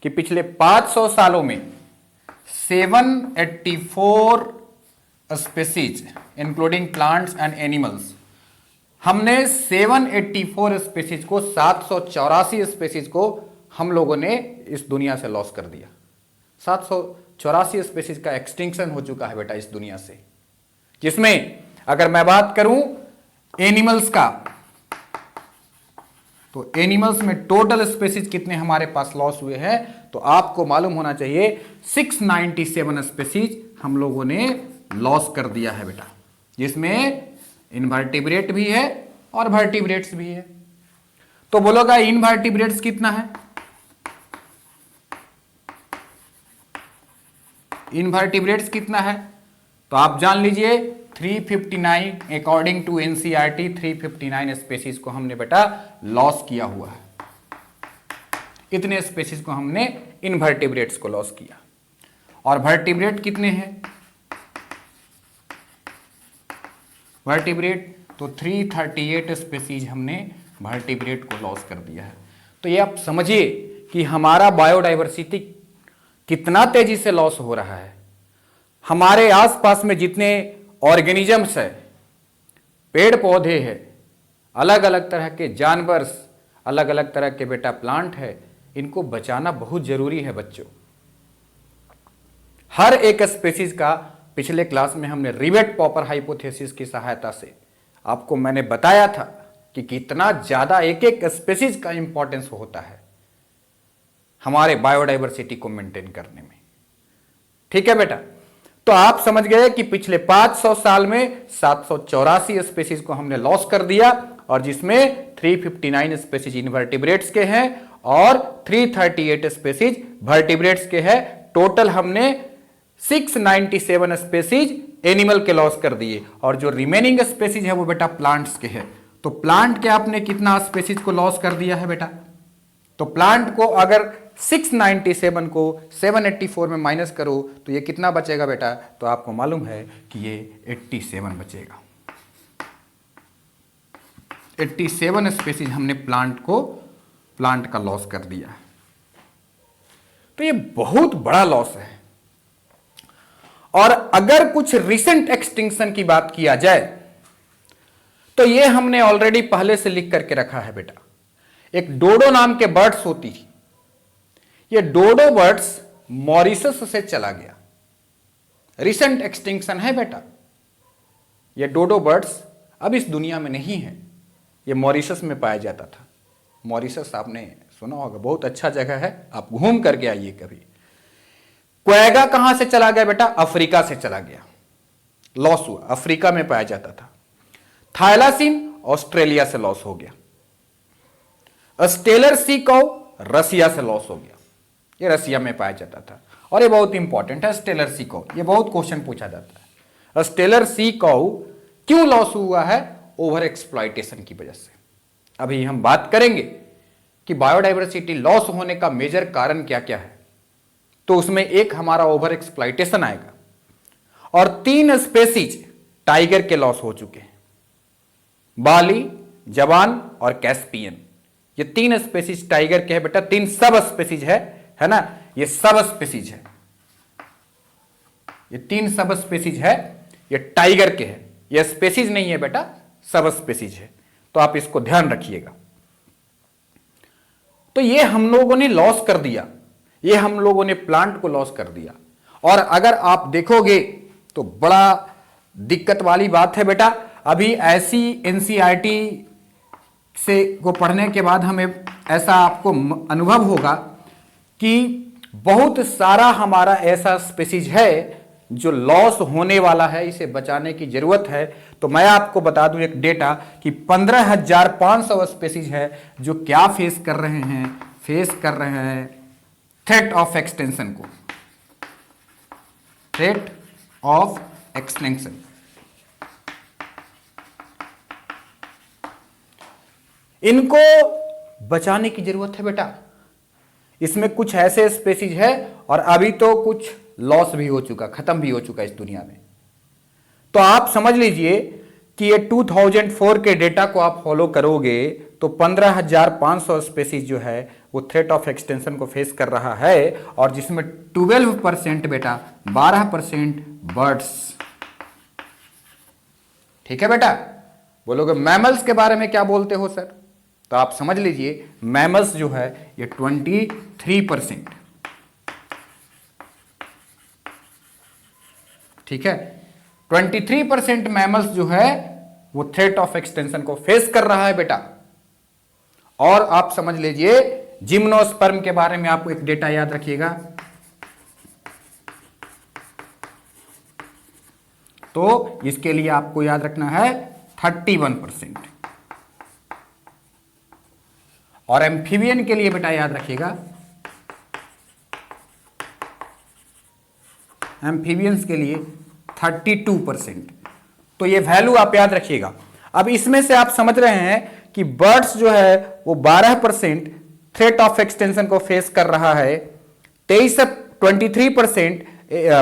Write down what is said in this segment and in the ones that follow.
कि पिछले 500 सालों में 784 species including plants and animals, हमने 784 स्पेसीज को, 784 स्पेसीज को हम लोगों ने इस दुनिया से लॉस कर दिया। 784 स्पेसीज का एक्सटिंक्शन हो चुका है बेटा इस दुनिया से, जिसमें अगर मैं बात करूं एनिमल्स का, तो एनिमल्स में टोटल स्पेसीज कितने हमारे पास लॉस हुए हैं, तो आपको मालूम होना चाहिए 697 स्पेसीज हम लोगों ने लॉस कर दिया है बेटा, जिसमें इनवर्टिब्रेट भी है और वर्टिब्रेट्स भी है। तो बोलोगा इनवर्टिब्रेट्स कितना है? इनवर्टिब्रेट्स कितना है? तो आप जान लीजिए 359, अकॉर्डिंग टू एनसीईआरटी 359 स्पेसीज को हमने बेटा लॉस किया हुआ है। इतने स्पेसीज को हमने इनवर्टिब्रेट्स को लॉस किया। और वर्टिब्रेट कितने हैं? वर्टिब्रेट तो 338 स्पेसीज हमने वर्टिब्रेट को लॉस कर दिया है। तो ये आप समझिए कि हमारा बायोडाइवर्सिटी कितना तेजी से लॉस हो रहा है। हमारे आसपास में जितने ऑर्गेनिजम्स है, पेड़ पौधे हैं, अलग अलग तरह के जानवर्स, अलग अलग तरह के बेटा प्लांट है, इनको बचाना बहुत जरूरी है बच्चों। हर एक स्पेसीज का पिछले क्लास में हमने रिवेट पॉपर हाइपोथेसिस की सहायता से आपको मैंने बताया था कि कितना ज्यादा एक एक स्पेसीज का इंपॉर्टेंस होता है हमारे बायोडाइवर्सिटी को मेंटेन करने में। ठीक है बेटा, तो आप समझ गए कि पिछले 500 साल में 784 स्पेसीज को हमने लॉस कर दिया, और जिसमें 359 स्पेसीज इनवर्टिब्रेट्स के हैं और 338 स्पेसीज वर्टिब्रेट्स के हैं। टोटल हमने 697 स्पेसीज एनिमल के लॉस कर दिए, और जो रिमेनिंग स्पेसीज है वो बेटा प्लांट्स के हैं। तो प्लांट के आपने कितना स्पेसीज को लॉस कर दिया है बेटा? तो प्लांट को अगर 697 को 784 में माइनस करो तो ये कितना बचेगा बेटा? तो आपको मालूम है कि ये 87 बचेगा। 87 स्पेसीज हमने प्लांट का लॉस कर दिया है। तो ये बहुत बड़ा लॉस है। और अगर कुछ रिसेंट एक्सटिंक्शन की बात किया जाए तो ये हमने ऑलरेडी पहले से लिख करके रखा है बेटा। एक डोडो नाम के बर्ड्स होती थी, ये डोडो बर्ड्स मॉरिशस से चला गया। रिसेंट एक्सटिंक्शन है बेटा। ये डोडो बर्ड्स अब इस दुनिया में नहीं है, ये मॉरिशस में पाया जाता था। मॉरिशस आपने सुना होगा, बहुत अच्छा जगह है, आप घूम करके आइए कभी। क्वेगा कहां से चला गया बेटा? अफ्रीका से चला गया, लॉस हुआ, अफ्रीका में पाया जाता था। थाइलासिन ऑस्ट्रेलिया से लॉस हो गया। स्टेलर सी कौ रसिया से लॉस हो गया, ये रसिया में पाया जाता था। और ये बहुत इंपॉर्टेंट है स्टेलर सी कौ, ये बहुत क्वेश्चन पूछा जाता है। स्टेलर सी कौ क्यों लॉस हुआ है? ओवर एक्सप्लॉइटेशन की वजह से। अभी हम बात करेंगे कि बायोडाइवर्सिटी लॉस होने का मेजर कारण क्या क्या है, तो उसमें एक हमारा ओवर एक्सप्लॉइटेशन आएगा। और 3 स्पेसीज टाइगर के लॉस हो चुके हैं, बाली, जवान और कैस्पियन। ये 3 स्पेसीज टाइगर के हैं बेटा। 3 सब स्पेसीज है ना, ये सब स्पेसीज है, ये 3 सब स्पेसीज है, ये टाइगर के हैं, ये स्पेसीज नहीं है बेटा, सब स्पेसीज है। तो आप इसको ध्यान रखिएगा। तो ये हम लोगों ने लॉस कर दिया, ये हम लोगों ने प्लांट को लॉस कर दिया। और अगर आप देखोगे तो बड़ा दिक्कत वाली बात है बेटा। अभी ऐसी एनसीईआरटी से को पढ़ने के बाद हमें ऐसा आपको अनुभव होगा कि बहुत सारा हमारा ऐसा स्पेसीज है जो लॉस होने वाला है, इसे बचाने की जरूरत है। तो मैं आपको बता दूं एक डेटा कि 15,500 स्पेसीज है जो क्या फेस कर रहे हैं थ्रेट ऑफ एक्सटेंशन को, थ्रेट ऑफ एक्सटेंशन। इनको बचाने की जरूरत है बेटा। इसमें कुछ ऐसे स्पेसीज है और अभी तो कुछ लॉस भी हो चुका, खत्म भी हो चुका इस दुनिया में। तो आप समझ लीजिए कि ये 2004 के डेटा को आप फॉलो करोगे तो 15,500 स्पेसीज जो है वो थ्रेट ऑफ एक्सटेंशन को फेस कर रहा है, और जिसमें 12% बेटा 12% बर्ड्स। ठीक है बेटा, बोलोगे मैमल्स के बारे में क्या बोलते हो सर, तो आप समझ लीजिए मैमल्स जो है ये 23%। ठीक है, 23% मैमल्स जो है वो थ्रेट ऑफ एक्सटेंशन को फेस कर रहा है बेटा। और आप समझ लीजिए जिम्नोस्पर्म के बारे में आपको एक डेटा याद रखिएगा, तो इसके लिए आपको याद रखना है 31%। और एम्फीबियन के लिए बेटा याद रखिएगा, एम्फीबियंस के लिए 32%। तो ये वैल्यू आप याद रखिएगा। अब इसमें से आप समझ रहे हैं कि बर्ड्स जो है वो 12% थ्रेट ऑफ एक्सटेंशन को फेस कर रहा है, 23%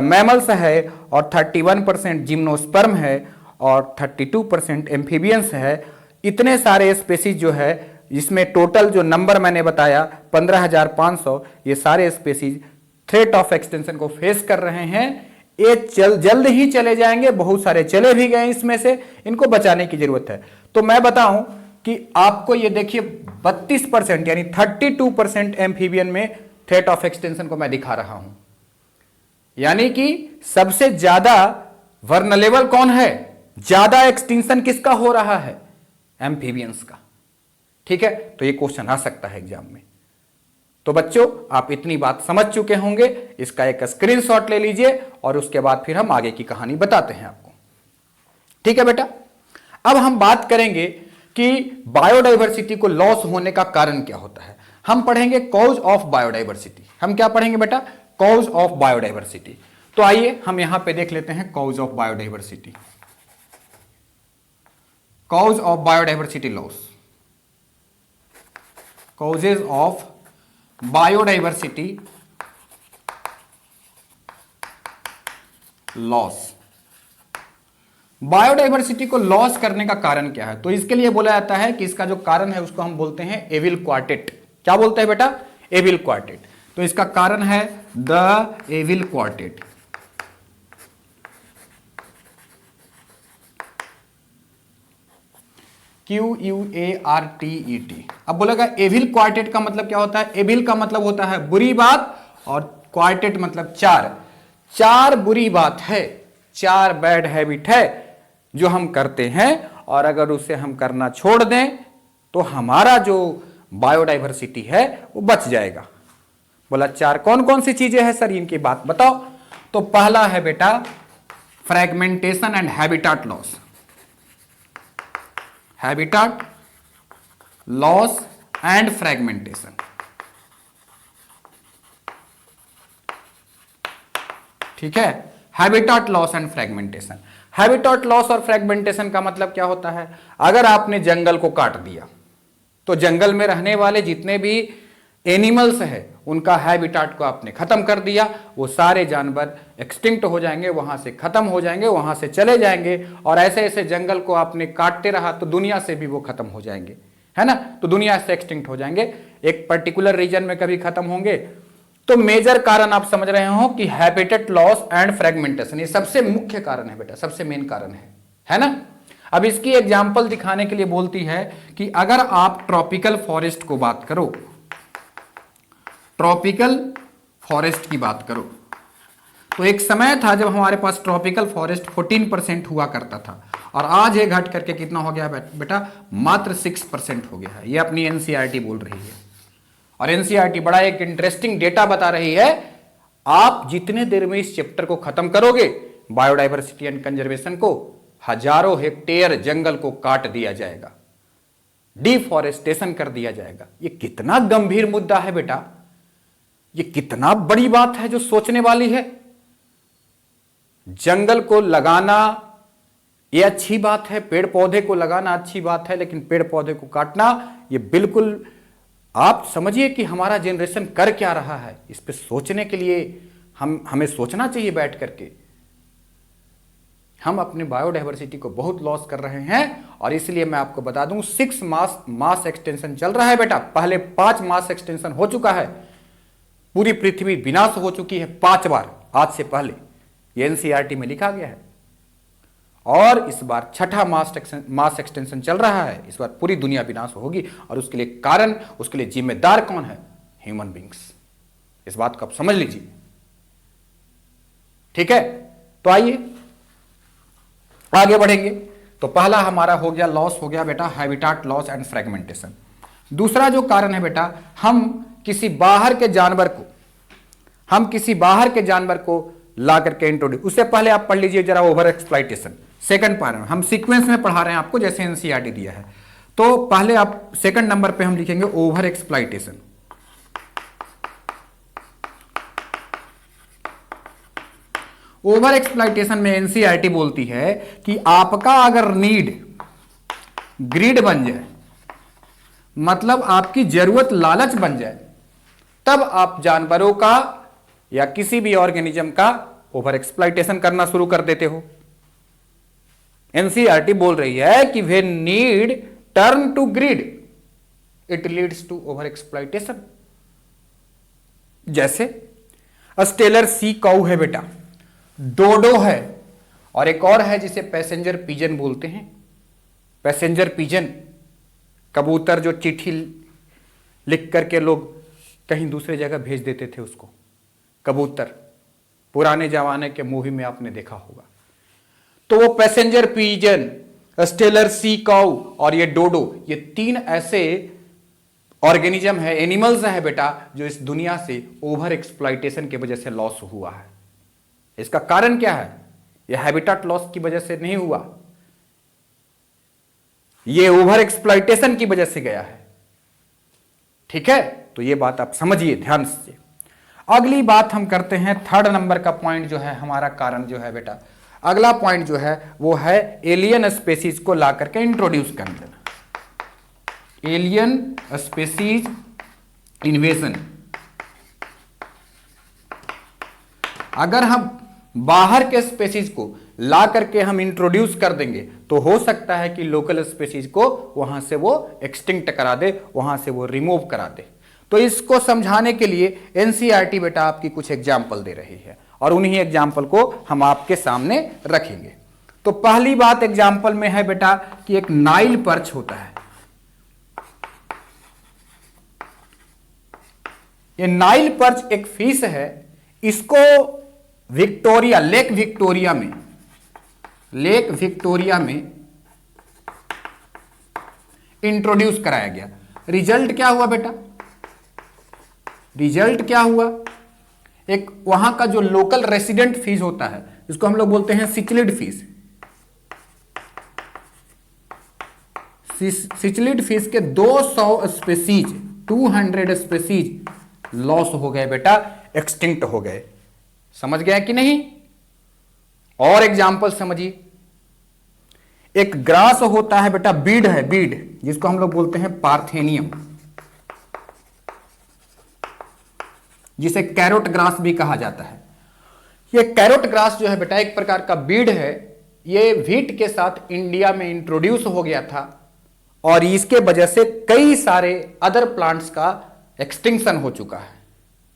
मैमल्स है, और 31% जिम्नोस्पर्म है, और 32% एम्फीबियंस है। इतने सारे स्पेसीज जो है, जिसमें टोटल जो नंबर मैंने बताया 15,500, ये सारे स्पेसीज थ्रेट ऑफ एक्सटेंशन को फेस कर रहे हैं। ये जल्द ही चले जाएंगे, बहुत सारे चले भी गए इसमें से, इनको बचाने की जरूरत है। तो मैं बताऊं कि आपको ये देखिए 32% यानी 32% एम्फीबियन में थ्रेट ऑफ एक्सटेंशन को मैं दिखा रहा हूं। यानी कि सबसे ज्यादा वर्नरेबल कौन है, ज्यादा एक्सटेंशन किसका हो रहा है, एम्फीबियंस का। ठीक है, तो ये क्वेश्चन आ सकता है एग्जाम में। तो बच्चों आप इतनी बात समझ चुके होंगे, इसका एक स्क्रीनशॉट ले लीजिए और उसके बाद फिर हम आगे की कहानी बताते हैं आपको। ठीक है बेटा, अब हम बात करेंगे कि बायोडाइवर्सिटी को लॉस होने का कारण क्या होता है। हम पढ़ेंगे कॉज ऑफ बायोडाइवर्सिटी। हम क्या पढ़ेंगे बेटा, कॉज ऑफ बायोडाइवर्सिटी। तो आइए हम यहां पे देख लेते हैं cause of biodiversity. Cause of biodiversity loss, causes of biodiversity loss. Biodiversity को लॉस करने का कारण क्या है, तो इसके लिए बोला जाता है कि इसका जो कारण है उसको हम बोलते हैं एविल क्वार्टेट। क्या बोलते हैं बेटा, एविल क्वार्टेट। तो इसका कारण है द एविल क्वार्टेट। QUARTET। अब बोलेगा एविल क्वार्टेट का मतलब क्या होता है, एविल का मतलब होता है बुरी बात, और क्वार्टेट मतलब चार। चार बुरी बात है, चार बैड हैबिट है जो हम करते हैं, और अगर उसे हम करना छोड़ दें तो हमारा जो बायोडाइवर्सिटी है वो बच जाएगा। बोला चार कौन कौन सी चीजें हैं सर, इनकी बात बताओ। तो पहला है बेटा fragmentation and habitat loss. Habitat loss and fragmentation. ठीक है, habitat loss and fragmentation. Habitat loss और फ्रैगमेंटेशन का मतलब क्या होता है, अगर आपने जंगल को काट दिया तो जंगल में रहने वाले जितने भी एनिमल्स हैं उनका हैबिटाट को आपने खत्म कर दिया, वो सारे जानवर एक्सटिंक्ट हो जाएंगे, वहां से खत्म हो जाएंगे, वहां से चले जाएंगे। और ऐसे ऐसे जंगल को आपने काटते रहा तो दुनिया से भी वो खत्म हो जाएंगे, है ना। तो दुनिया से एक्सटिंक्ट हो जाएंगे, एक पर्टिकुलर रीजन में कभी खत्म होंगे। तो मेजर कारण आप समझ रहे हो कि हैबिटेट लॉस एंड फ्रैगमेंटेशन, ये सबसे मुख्य कारण है बेटा, सबसे मेन कारण है ना। अब इसकी एग्जांपल दिखाने के लिए बोलती है कि अगर आप ट्रॉपिकल फॉरेस्ट को बात करो, ट्रॉपिकल फॉरेस्ट की बात करो, तो एक समय था जब हमारे पास ट्रॉपिकल फॉरेस्ट 14% हुआ करता था, और आज ये घट करके कितना हो गया बेटा, मात्र 6% हो गया है। ये अपनी एनसीईआरटी बोल रही है, और एनसीईआरटी बड़ा एक इंटरेस्टिंग डेटा बता रही है। आप जितने देर में इस चैप्टर को खत्म करोगे बायोडाइवर्सिटी एंड कंजर्वेशन को, हजारों हेक्टेयर जंगल को काट दिया जाएगा, डिफॉरेस्टेशन कर दिया जाएगा। ये कितना गंभीर मुद्दा है बेटा, ये कितना बड़ी बात है जो सोचने वाली है। जंगल को लगाना ये अच्छी बात है, पेड़ पौधे को लगाना अच्छी बात है, लेकिन पेड़ पौधे को काटना ये बिल्कुल, आप समझिए कि हमारा जनरेशन कर क्या रहा है। इस पे सोचने के लिए हमें सोचना चाहिए बैठ करके। हम अपने बायोडाइवर्सिटी को बहुत लॉस कर रहे हैं। और इसलिए मैं आपको बता दूं 6 मास एक्सटेंशन चल रहा है बेटा। पहले 5 मास एक्सटेंशन हो चुका है, पूरी पृथ्वी विनाश हो चुकी है 5 बार आज से पहले, ये एनसीईआरटी में लिखा गया है। और इस बार छठा मास एक्सटेंशन चल रहा है, इस बार पूरी दुनिया विनाश होगी। और उसके लिए कारण, उसके लिए जिम्मेदार कौन है? Human beings. इस बात को आप समझ लीजिए, ठीक है। तो आइए आगे बढ़ेंगे। तो पहला हमारा हो गया, लॉस हो गया बेटा, हैबिटाट लॉस एंड फ्रेगमेंटेशन। दूसरा जो कारण है बेटा, हम किसी बाहर के जानवर को ला करके इंट्रोड्यूस, उससे पहले आप पढ़ लीजिए जरा ओवर एक्सप्लॉइटेशन। सेकंड पार्ट में हम सीक्वेंस में पढ़ा रहे हैं आपको, जैसे एनसीईआरटी दिया है। तो पहले आप सेकंड नंबर पे हम लिखेंगे ओवर एक्सप्लॉइटेशन। ओवर एक्सप्लॉइटेशन में एनसीईआरटी बोलती है कि आपका अगर नीड ग्रीड बन जाए, मतलब आपकी जरूरत लालच बन जाए, तब आप जानवरों का या किसी भी ऑर्गेनिज्म का ओवर एक्सप्लॉइटेशन करना शुरू कर देते हो। एनसीईआरटी बोल रही है कि when need turn to greed it leads to over exploitation. जैसे स्टेलर सी काऊ है बेटा, डोडो है, और एक और है जिसे पैसेंजर पिजन बोलते हैं। पैसेंजर पिजन, कबूतर जो चिट्ठी लिख करके लोग कहीं दूसरे जगह भेज देते थे उसको, कबूतर, पुराने जमाने के मूवी में आपने देखा होगा। तो वो पैसेंजर पिजन, स्टेलर सी काऊ और ये डोडो, ये 3 ऐसे ऑर्गेनिज्म है, एनिमल्स है बेटा, जो इस दुनिया से ओवर एक्सप्लॉइटेशन की वजह से लॉस हुआ है। इसका कारण क्या है? यह हैबिटाट लॉस की वजह से नहीं हुआ, यह ओवर एक्सप्लॉइटेशन की वजह से गया है, ठीक है। तो यह बात आप समझिए ध्यान से। अगली बात हम करते हैं, थर्ड नंबर का पॉइंट जो है हमारा कारण जो है बेटा, अगला पॉइंट जो है वो है एलियन स्पेसीज को ला करके इंट्रोड्यूस कर देना। Alien species invasion. अगर हम बाहर के स्पेसीज को ला करके हम इंट्रोड्यूस कर देंगे तो हो सकता है कि लोकल स्पेसीज को वहां से वो एक्सटिंक्ट करा दे, वहां से वो रिमूव करा दे। तो इसको समझाने के लिए एनसीईआरटी बेटा आपकी कुछ एग्जाम्पल दे रही है और उन्हीं एग्जाम्पल को हम आपके सामने रखेंगे। तो पहली बात एग्जाम्पल में है बेटा कि एक नाइल पर्च होता है। ये नाइल पर्च एक फिश है, इसको विक्टोरिया, लेक विक्टोरिया में इंट्रोड्यूस कराया गया। रिजल्ट क्या हुआ बेटा? रिजल्ट क्या हुआ? एक वहां का जो लोकल रेसिडेंट फिश होता है, जिसको हम लोग बोलते हैं सिचलिड फिश, सिचलिड फिश के 200 स्पेसीज, 200 स्पेसीज लॉस हो गए बेटा, एक्सटिंक्ट हो गए। समझ गया कि नहीं? और एग्जाम्पल समझिए। एक ग्रास होता है बेटा, बीड है, बीड, जिसको हम लोग बोलते हैं पार्थेनियम, जिसे कैरोट ग्रास भी कहा जाता है। ये कैरोट ग्रास जो है बेटा एक प्रकार का बीड है। ये व्हीट के साथ इंडिया में इंट्रोड्यूस हो गया था और इसके वजह से कई सारे अदर प्लांट्स का एक्सटिंक्शन हो चुका है,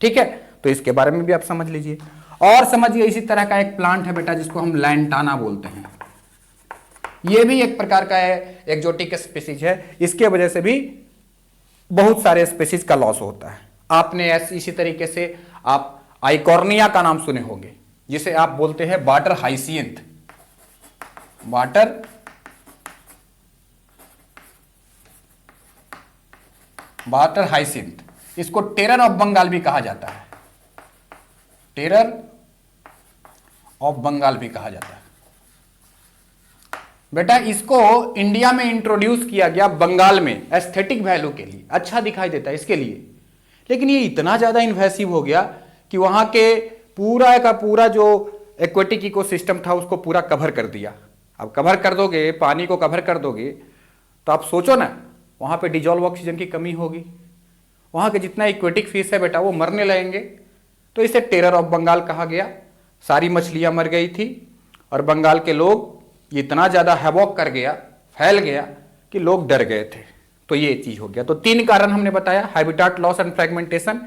ठीक है। तो इसके बारे में भी आप समझ लीजिए। और समझिए इसी तरह का एक प्लांट है बेटा जिसको हम लैंटाना बोलते हैं। यह भी एक प्रकार का है, एक्जोटिक स्पीसीज है। इसके वजह से भी बहुत सारे स्पीसीज का लॉस होता है। आपने इसी तरीके से आप आइकॉर्निया का नाम सुने होंगे, जिसे आप बोलते हैं वाटर हाइसियंथ, वाटर हाइसियंथ। इसको टेरर ऑफ बंगाल भी कहा जाता है, टेरर ऑफ बंगाल भी कहा जाता है बेटा। इसको इंडिया में इंट्रोड्यूस किया गया बंगाल में एस्थेटिक वैल्यू के लिए, अच्छा दिखाई देता है इसके लिए, लेकिन ये इतना ज्यादा इन्वेसिव हो गया कि वहां के पूरा का पूरा जो एक्वेटिक इकोसिस्टम था उसको पूरा कवर कर दिया। अब कवर कर दोगे, पानी को कवर कर दोगे, तो आप सोचो ना, वहां पे डिजॉल्व ऑक्सीजन की कमी होगी, वहां के जितना इक्वेटिक फिश है बेटा वो मरने लगेंगे। तो इसे टेरर ऑफ बंगाल कहा गया। सारी मछलियां मर गई थी और बंगाल के लोग इतना ज़्यादा हैवॉक कर गया, फैल गया कि लोग डर गए थे। तो ये चीज़ हो गया। तो 3 कारण हमने बताया, habitat loss and fragmentation,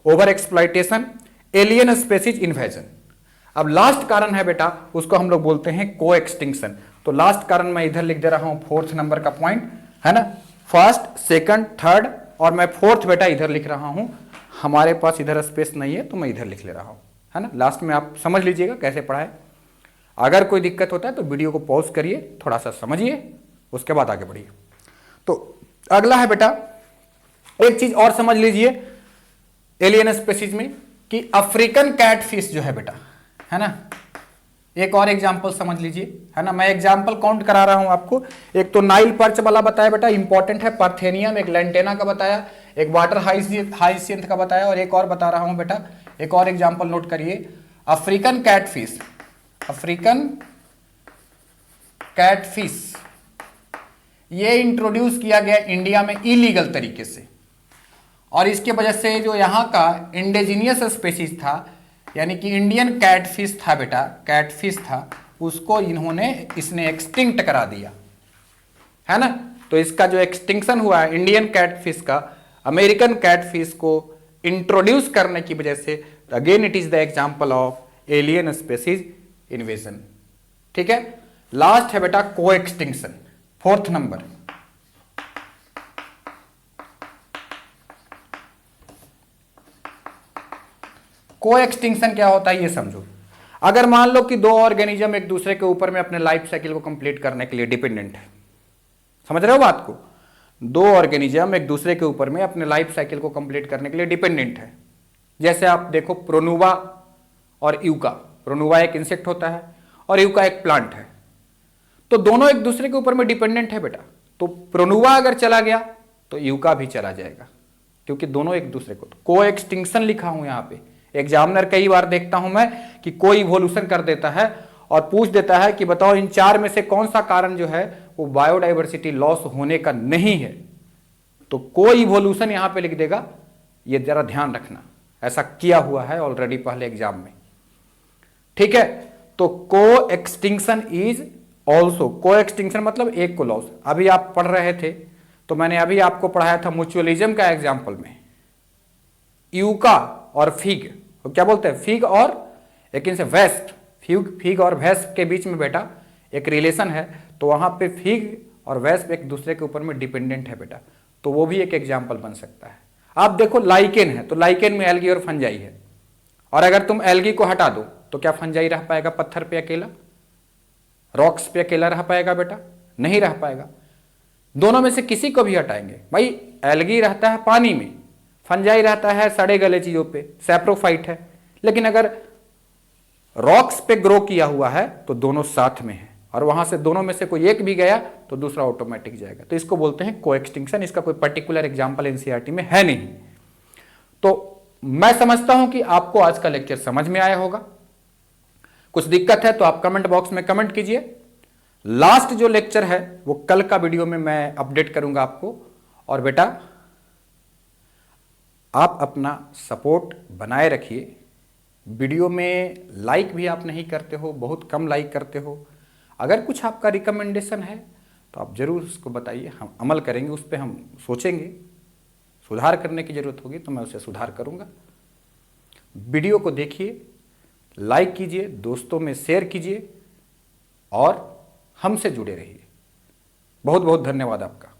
over exploitation, alien species invasion. अब लास्ट कारण है बेटा, उसको हम लोग बोलते हैं को एक्सटिंक्शन। तो लास्ट कारण मैं इधर लिख दे रहा हूं, 4th नंबर का पॉइंट है ना, 1st, 2nd, 3rd और मैं 4th बेटा इधर लिख रहा हूं। हमारे पास इधर स्पेस नहीं है तो मैं इधर लिख ले रहा हूं, है ना। लास्ट में आप समझ लीजिएगा कैसे पढ़ा है। अगर कोई दिक्कत होता है तो वीडियो को पॉज करिए, थोड़ा सा समझिए, उसके बाद आगे बढ़िए। तो अगला है बेटा, एक चीज और समझ लीजिए एलियन स्पेसीज में कि अफ्रीकन कैटफिश जो है बेटा, है ना, एक और एग्जांपल समझ लीजिए, है ना। मैं एग्जांपल काउंट करा रहा हूं आपको। एक तो नाइल पर्च वाला बताया बेटा, इंपॉर्टेंट है, पार्थेनियम, एक लेंटेना का बताया, एक वाटर हाइसिंथ का बताया, और एक और बता रहा हूं बेटा, एक और एग्जांपल नोट करिए, अफ्रीकन कैटफिश। अफ्रीकन कैटफिश ये इंट्रोड्यूस किया गया इंडिया में इलीगल तरीके से, और इसके वजह से जो यहाँ का इंडिजिनियस स्पेसीज था, यानी कि इंडियन कैटफिश था बेटा, कैटफिश था, उसको इसने एक्सटिंक्ट करा दिया, है ना। तो इसका जो एक्सटिंक्शन हुआ है इंडियन कैटफिश का, अमेरिकन कैटफिश को इंट्रोड्यूस करने की वजह से, again it is the example of alien species invasion. ठीक है। लास्ट है बेटा को एक्सटिंक्शन, 4th नंबर। को एक्सटिंक्शन क्या होता है ये समझो। अगर मान लो कि 2 ऑर्गेनिज्म एक दूसरे के ऊपर में अपने लाइफ साइकिल को कंप्लीट करने के लिए डिपेंडेंट है, समझ रहे हो बात को। 2 ऑर्गेनिज्म एक दूसरे के ऊपर में अपने लाइफ साइकिल को कंप्लीट करने के लिए डिपेंडेंट है। जैसे आप देखो प्रोनुवा और यूका। प्रोनुवा एक इंसेक्ट होता है और यूका एक प्लांट है। तो दोनों एक दूसरे के ऊपर में डिपेंडेंट है बेटा। तो प्रोनुवा अगर चला गया तो यूका भी चला जाएगा, क्योंकि दोनों एक दूसरे को। को एक्सटिंक्शन लिखा हूं यहां पे। एग्जामिनर कई बार देखता हूं मैं कि कोई इवोल्यूशन कर देता है और पूछ देता है कि बताओ इन 4 में से कौन सा कारण जो है वो बायोडाइवर्सिटी लॉस होने का नहीं है। तो कोई इवोल्यूशन यहां पे लिख देगा, ये जरा ध्यान रखना, ऐसा किया हुआ है ऑलरेडी पहले एग्जाम में। ठीक है। तो को एक्सटिंक्शन इज ऑल्सो, को एक्सटिंक्शन मतलब एक को लॉस। अभी आप पढ़ रहे थे तो मैंने अभी आपको पढ़ाया था म्यूचुअलिज्म का एग्जाम्पल में, यूका और फिग, तो क्या बोलते हैं, फिग और एक इनसे वेस्ट, फिग और वेस्ट के बीच में बेटा एक रिलेशन है। तो वहां पे फिग और वेस्ट एक दूसरे के ऊपर में डिपेंडेंट है बेटा, तो वो भी एक एग्जाम्पल बन सकता है। आप देखो लाइकेन है, तो लाइकेन में एल्गी और फंजाई है, और अगर तुम एल्गी को हटा दो तो क्या फंजाई रह पाएगा पत्थर पे अकेला, रॉक्स पे अकेला रह पाएगा बेटा, नहीं रह पाएगा। दोनों में से किसी को भी हटाएंगे भाई। एल्गी रहता है पानी में, फंजाई रहता है सड़े गले चीजों पे, सैप्रोफाइट है। लेकिन अगर रॉक्स पे ग्रो किया हुआ है तो दोनों साथ में है, और वहां से दोनों में से कोई एक भी गया तो दूसरा ऑटोमेटिक जाएगा। तो इसको बोलते हैं को एक्सटिंक्शन। इसका कोई पर्टिकुलर एग्जाम्पल एनसीईआरटी में है नहीं। तो मैं समझता हूं कि आपको आज का लेक्चर समझ में आया होगा। कुछ दिक्कत है तो आप कमेंट बॉक्स में कमेंट कीजिए। लास्ट जो लेक्चर है वो कल का वीडियो में मैं अपडेट करूंगा आपको। और बेटा आप अपना सपोर्ट बनाए रखिए। वीडियो में लाइक भी आप नहीं करते हो, बहुत कम लाइक करते हो। अगर कुछ आपका रिकमेंडेशन है तो आप जरूर उसको बताइए, हम अमल करेंगे, उस पर हम सोचेंगे। सुधार करने की जरूरत होगी तो मैं उसे सुधार करूंगा। वीडियो को देखिए, लाइक कीजिए, दोस्तों में शेयर कीजिए और हमसे जुड़े रहिए। बहुत बहुत धन्यवाद आपका।